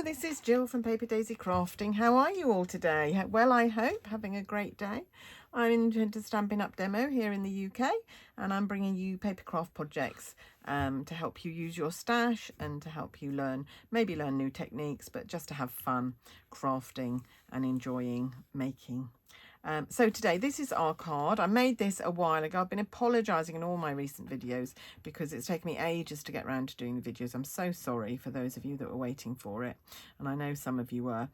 Hello, this is Jill from Paper Daisy Crafting. How are you all today? Well, I hope having a great day. I'm in a Stampin' Up demo here in the UK, and I'm bringing you paper craft projects to help you use your stash and to help you maybe learn new techniques, but just to have fun crafting and enjoying making. So today, this is our card. I made this a while ago. I've been apologising in all my recent videos because it's taken me ages to get around to doing the videos. I'm so sorry for those of you that were waiting for it, and I know some of you were.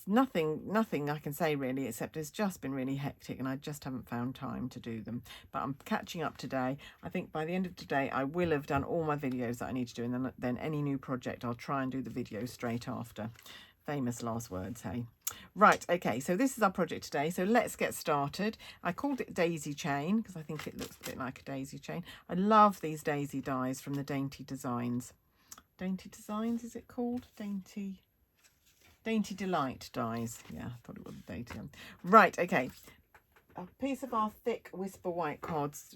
Nothing I can say really, except it's just been really hectic and I just haven't found time to do them. But I'm catching up today. I think by the end of today I will have done all my videos that I need to do, and then any new project I'll try and do the video straight after. Famous last words, hey? Right, okay, so this is our project today. So let's get started. I called it daisy chain because I think it looks a bit like a daisy chain. I love these daisy dies from the Dainty Designs. Dainty Designs, is it called? Dainty Delight dies. Yeah, I thought it was dainty. Right, okay. A piece of our thick Whisper white cards,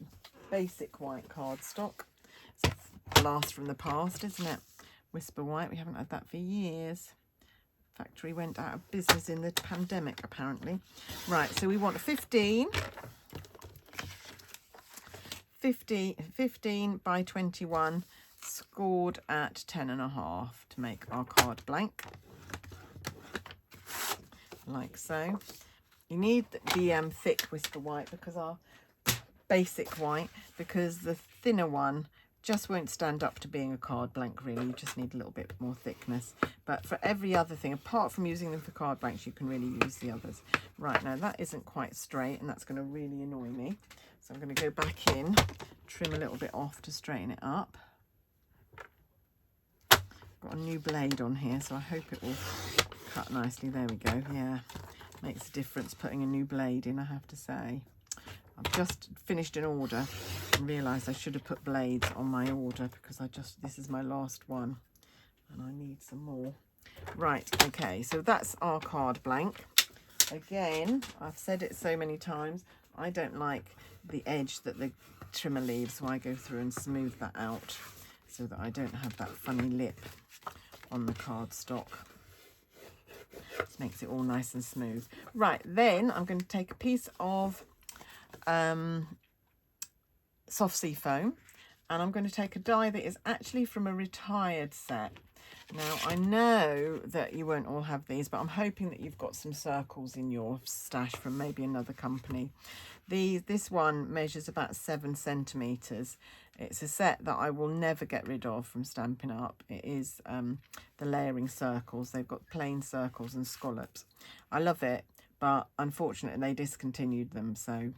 basic white cardstock. It's a blast from the past, isn't it? Whisper white, we haven't had that for years. Factory went out of business in the pandemic, apparently. Right, so we want 15 by 21, scored at 10.5 to make our card blank, like so. You need the thick Whisper white because our basic white, because the thinner one just won't stand up to being a card blank really. You just need a little bit more thickness. But for every other thing, apart from using them for card blanks, you can really use the others. Right, now that isn't quite straight and that's going to really annoy me. So I'm going to go back in, trim a little bit off to straighten it up. Got a new blade on here, so I hope it will cut nicely. There we go. Yeah, makes a difference putting a new blade in, I have to say. I've just finished an order and realised I should have put blades on my order because this is my last one and I need some more. Right, okay, so that's our card blank. Again, I've said it so many times, I don't like the edge that the trimmer leaves, so I go through and smooth that out so that I don't have that funny lip on the cardstock. This makes it all nice and smooth. Right, then I'm going to take a piece of soft sea foam, and I'm going to take a die that is actually from a retired set. Now I know that you won't all have these, but I'm hoping that you've got some circles in your stash from maybe another company. This one measures about 7 centimeters. It's a set that I will never get rid of from Stampin' Up. It is the layering circles. They've got plain circles and scallops. I love it, but unfortunately they discontinued them, so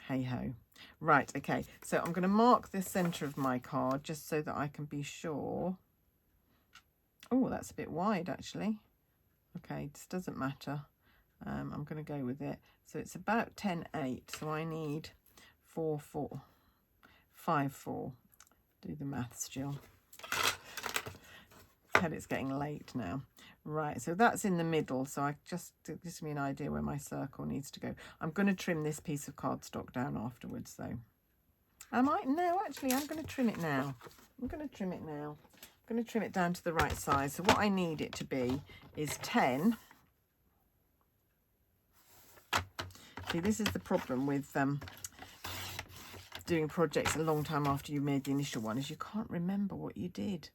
hey ho. Right, okay, so I'm going to mark the center of my card just so that I can be sure. Oh, that's a bit wide actually. Okay, this doesn't matter. I'm going to go with it. So it's about 10.8, so I need 4.4, 5.4. Do the maths, Jill. Tell it's getting late now. Right, so that's in the middle, so it gives me an idea where my circle needs to go. I'm going to trim this piece of cardstock down afterwards, though. No, actually, I'm going to trim it now. I'm going to trim it now. I'm going to trim it down to the right size. So what I need it to be is 10. See, this is the problem with doing projects a long time after you made the initial one, is you can't remember what you did.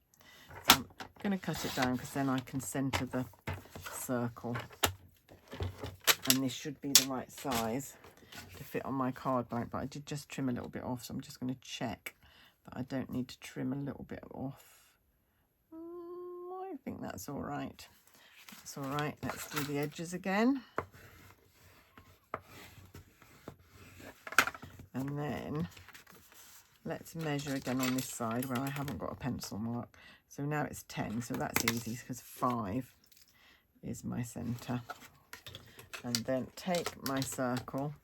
So I'm going to cut it down because then I can centre the circle. And this should be the right size to fit on my card blank, but I did just trim a little bit off, so I'm just going to check that I don't need to trim a little bit off. I think that's all right. That's all right. Let's do the edges again. And then let's measure again on this side where I haven't got a pencil mark. So now it's 10, so that's easy because 5 is my centre. And then take my circle,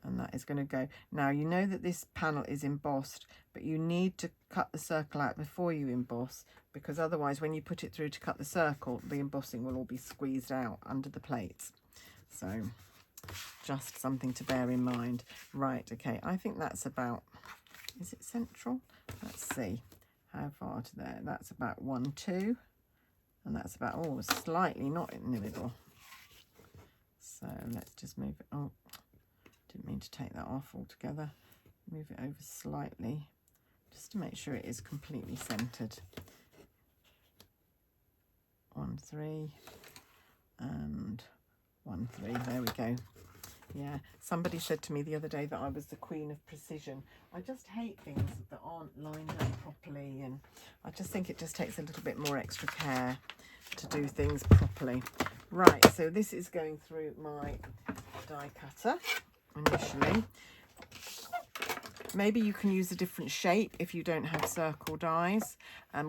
and that is going to go. Now you know that this panel is embossed, but you need to cut the circle out before you emboss, because otherwise when you put it through to cut the circle, the embossing will all be squeezed out under the plates. So just something to bear in mind. Right, okay, I think that's about, is it central? Let's see how far to there. That's about 1, 2. and that's about, oh, slightly not in the middle. So let's just move it. Oh, didn't mean to take that off altogether. Move it over slightly just to make sure it is completely centered. 1, 3 and 1, 3. There we go. Yeah, somebody said to me the other day that I was the queen of precision. I just hate things that aren't lined up properly, and I just think it just takes a little bit more extra care to do things properly. Right, so this is going through my die cutter initially. Maybe you can use a different shape if you don't have circle dies.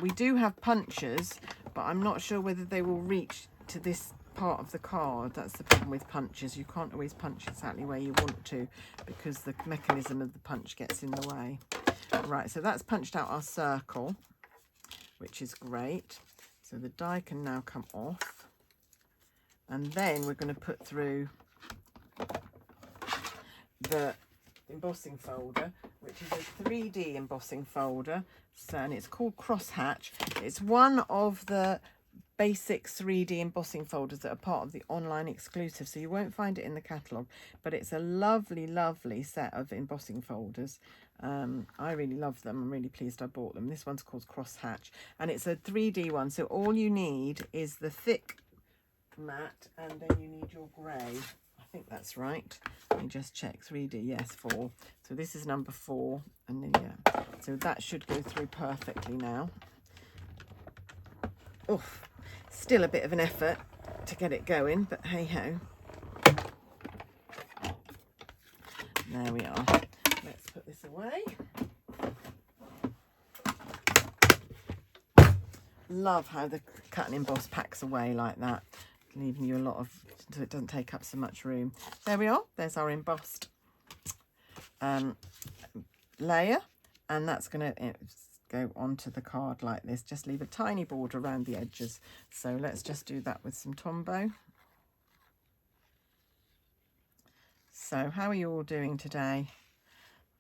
We do have punches, but I'm not sure whether they will reach to this part of the card. That's the problem with punches. You can't always punch exactly where you want to because the mechanism of the punch gets in the way. Right, so that's punched out our circle, which is great. So the die can now come off. And then we're going to put through the embossing folder, which is a 3D embossing folder. So, and it's called Crosshatch. It's one of the basic 3D embossing folders that are part of the online exclusive, so you won't find it in the catalogue, but it's a lovely, lovely set of embossing folders. I really love them. I'm really pleased I bought them. This one's called Crosshatch, and it's a 3D one, so all you need is the thick matte, and then you need your grey. I think that's right. Let me just check. 3D, yes, 4. So this is number 4, and then yeah, so that should go through perfectly now. Oof, still a bit of an effort to get it going, but hey ho. There we are. Let's put this away. Love how the cut and emboss packs away like that, leaving you a lot of, so it doesn't take up so much room. There we are. There's our embossed layer, and that's going to go onto the card like this. Just leave a tiny border around the edges. So let's just do that with some Tombow. So how are you all doing today?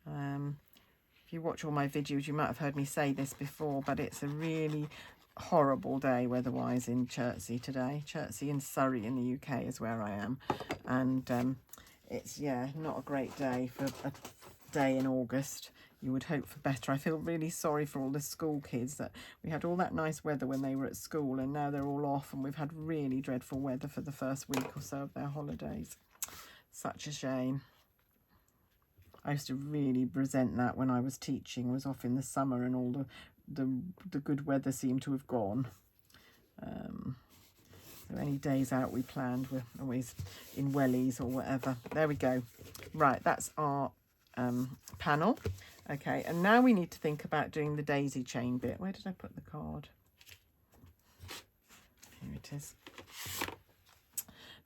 If you watch all my videos, you might have heard me say this before, but it's a really horrible day weather-wise in Chertsey today. Chertsey in Surrey in the UK is where I am, and it's, yeah, not a great day for a day in August. You would hope for better. I feel really sorry for all the school kids that we had all that nice weather when they were at school, and now they're all off, and we've had really dreadful weather for the first week or so of their holidays. Such a shame. I used to really resent that when I was teaching. I was off in the summer and all the good weather seemed to have gone. So any days out we planned were always in wellies or whatever. There we go. Right, that's our panel. Okay, and now we need to think about doing the daisy chain bit. Where did I put the card? Here it is.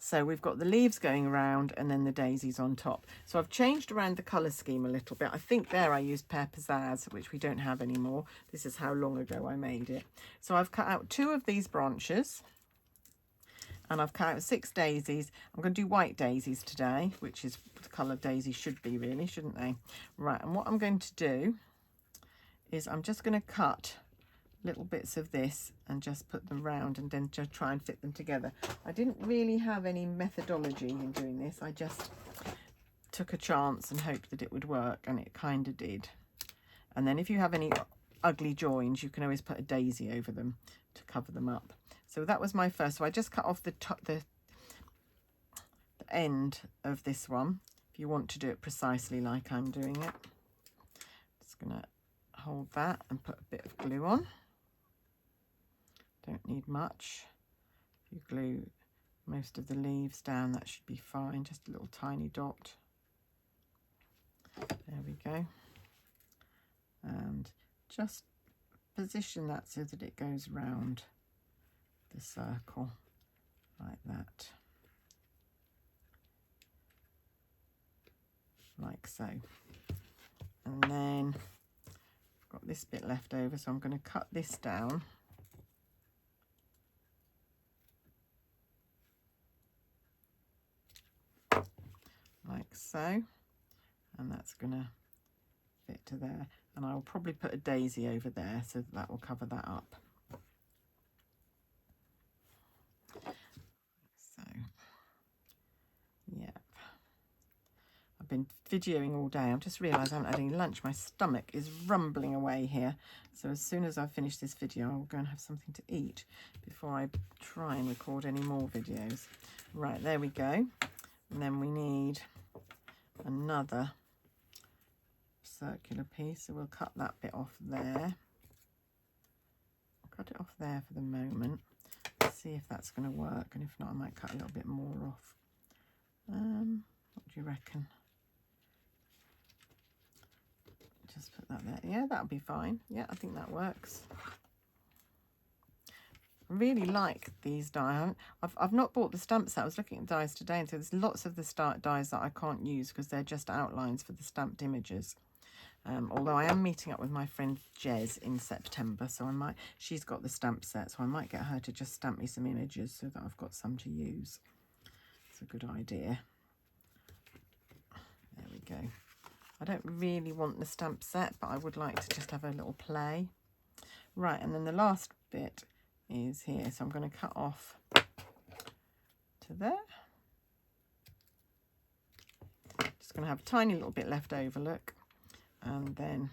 So we've got the leaves going around and then the daisies on top. So I've changed around the colour scheme a little bit. I think there I used Pear Pizzazz, which we don't have anymore. This is how long ago I made it. So I've cut out 2 of these branches, and I've cut out 6 daisies. I'm going to do white daisies today, which is the colour daisies should be, really, shouldn't they? Right, and what I'm going to do is I'm just going to cut little bits of this and just put them round and then just try and fit them together. I didn't really have any methodology in doing this. I just took a chance and hoped that it would work, and it kind of did. And then if you have any ugly joins, you can always put a daisy over them to cover them up. So that was my first. So I just cut off the end of this one. If you want to do it precisely like I'm doing it, just gonna hold that and put a bit of glue on. Don't need much. If you glue most of the leaves down, that should be fine. Just a little tiny dot. There we go. And just position that so that it goes round the circle like that. Like so. And then I've got this bit left over, so I'm going to cut this down. Like so, and that's going to fit to there, and I'll probably put a daisy over there so that will cover that up. I've been videoing all day. I've just realised I haven't had any lunch. My stomach is rumbling away here. So as soon as I finish this video, I'll go and have something to eat before I try and record any more videos. Right, there we go. And then we need another circular piece. So we'll cut that bit off there. I'll cut it off there for the moment. See if that's going to work. And if not, I might cut a little bit more off. What do you reckon? Just put that there. Yeah, that'll be fine. Yeah, I think that works. I really like these dies. I've not bought the stamp set. I was looking at dies today, and so there's lots of the dies that I can't use because they're just outlines for the stamped images. Although I am meeting up with my friend Jez in September, so she's got the stamp set, so I might get her to just stamp me some images so that I've got some to use. It's a good idea. There we go. I don't really want the stamp set, but I would like to just have a little play. Right, and then the last bit is here, so I'm going to cut off to there. Just going to have a tiny little bit left over, look. And then,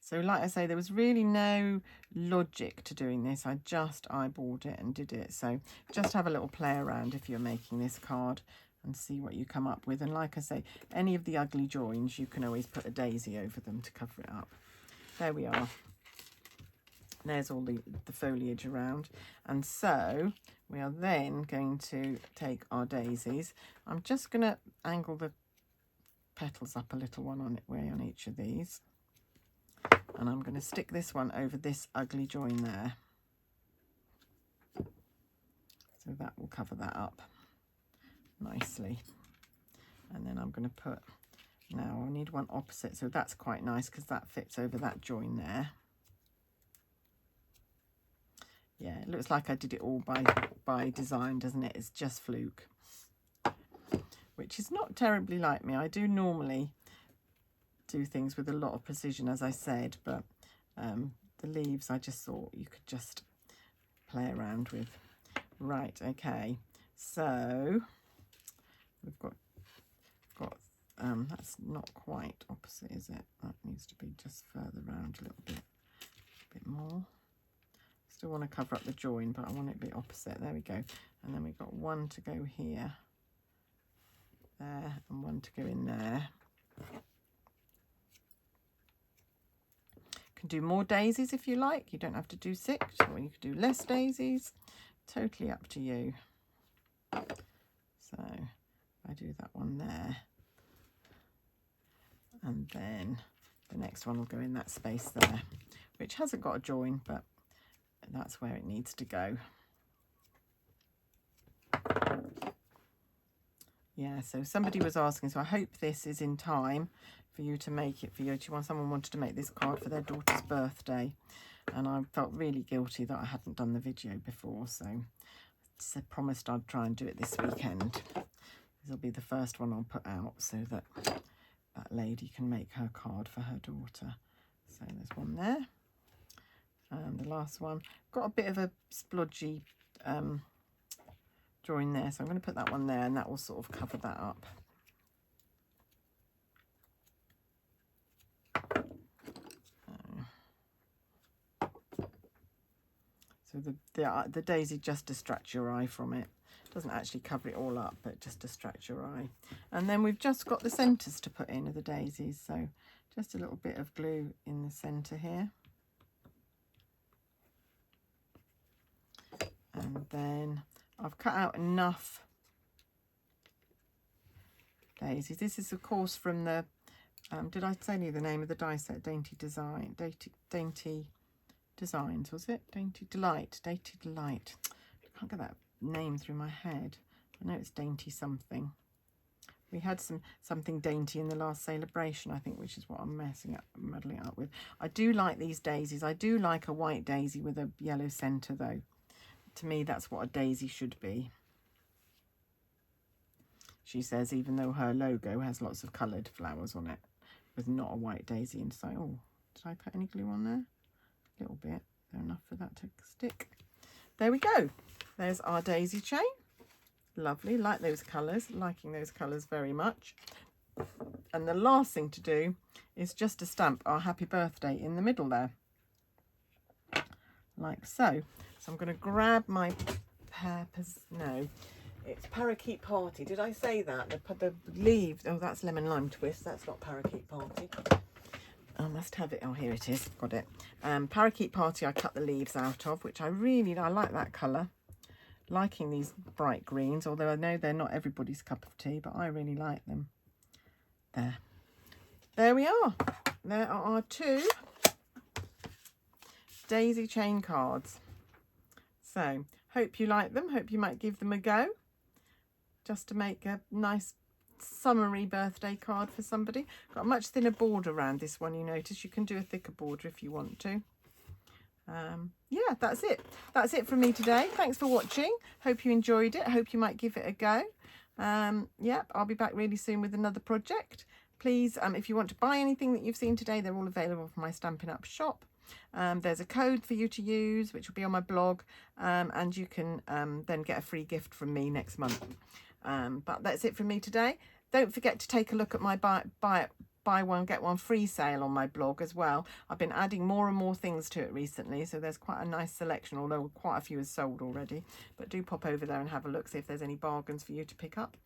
so like I say, there was really no logic to doing this. I just eyeballed it and did it. So just have a little play around if you're making this card and see what you come up with. And like I say, any of the ugly joins, you can always put a daisy over them to cover it up. There we are. There's all the foliage around. And so we are then going to take our daisies. I'm just going to angle the petals up a little way on each of these, and I'm going to stick this one over this ugly join there, so that will cover that up nicely. And then I'm going to put, now I need one opposite, so that's quite nice because that fits over that join there. Yeah, it looks like I did it all by design, doesn't it? It's just fluke, which is not terribly like me. I do normally do things with a lot of precision, as I said, but the leaves I just thought you could just play around with. Right, okay, so we've got that's not quite opposite, is it? That needs to be just further round a little bit more. Still want to cover up the join, but I want it to be opposite. There we go. And then we've got one to go here, there, and one to go in there. Can do more daisies if you like. You don't have to do 6, or you could do less daisies. Totally up to you. So I do that one there, and then the next one will go in that space there, which hasn't got a join, but that's where it needs to go. Yeah, so somebody was asking, so I hope this is in time for you to make it for you. Someone wanted to make this card for their daughter's birthday, and I felt really guilty that I hadn't done the video before, so I promised I'd try and do it this weekend. This will be the first one I'll put out so that that lady can make her card for her daughter. So there's one there, and the last one got a bit of a splodgy join there, so I'm going to put that one there, and that will sort of cover that up. So the daisy just distracts your eye from it. Doesn't actually cover it all up, but just distracts your eye. And then we've just got the centres to put in of the daisies, so just a little bit of glue in the centre here. And then I've cut out enough daisies. This is of course from the, did I tell you the name of the die set? Dainty Designs, was it? Dainty Delight. I can't get that name through my head. I know it's Dainty something. We had something dainty in the last celebration, I think, which is what I'm muddling up with. I do like these daisies. I do like a white daisy with a yellow centre though. To me, that's what a daisy should be. She says, even though her logo has lots of coloured flowers on it, with not a white daisy inside. Oh, did I put any glue on there? A little bit. There enough for that to stick. There we go. There's our daisy chain. Lovely, like those colours, liking those colours very much. And the last thing to do is just to stamp our happy birthday in the middle there, like so. So I'm going to grab my it's Parakeet Party. Did I say that? The leaves, oh, that's Lemon Lime Twist. That's not Parakeet Party. I must have it. Oh, here it is. Got it. Parakeet Party I cut the leaves out of, which I like that colour. Liking these bright greens, although I know they're not everybody's cup of tea, but I really like them. There we are. There are our 2 daisy chain cards. So hope you like them. Hope you might give them a go, just to make a nice summery birthday card for somebody. Got a much thinner border around this one, you notice. You can do a thicker border if you want to. Yeah, that's it from me today. Thanks for watching. Hope you enjoyed it. Hope you might give it a go. Yeah, I'll be back really soon with another project. Please, if you want to buy anything that you've seen today, they're all available from my Stampin' Up shop. There's a code for you to use, which will be on my blog, and you can then get a free gift from me next month. But that's it from me today. Don't forget to take a look at my buy one get one free sale on my blog as well. I've been adding more and more things to it recently, so there's quite a nice selection, although quite a few is sold already. But do pop over there and have a look, see if there's any bargains for you to pick up.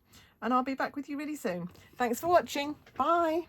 And I'll be back with you really soon. Thanks for watching. Bye.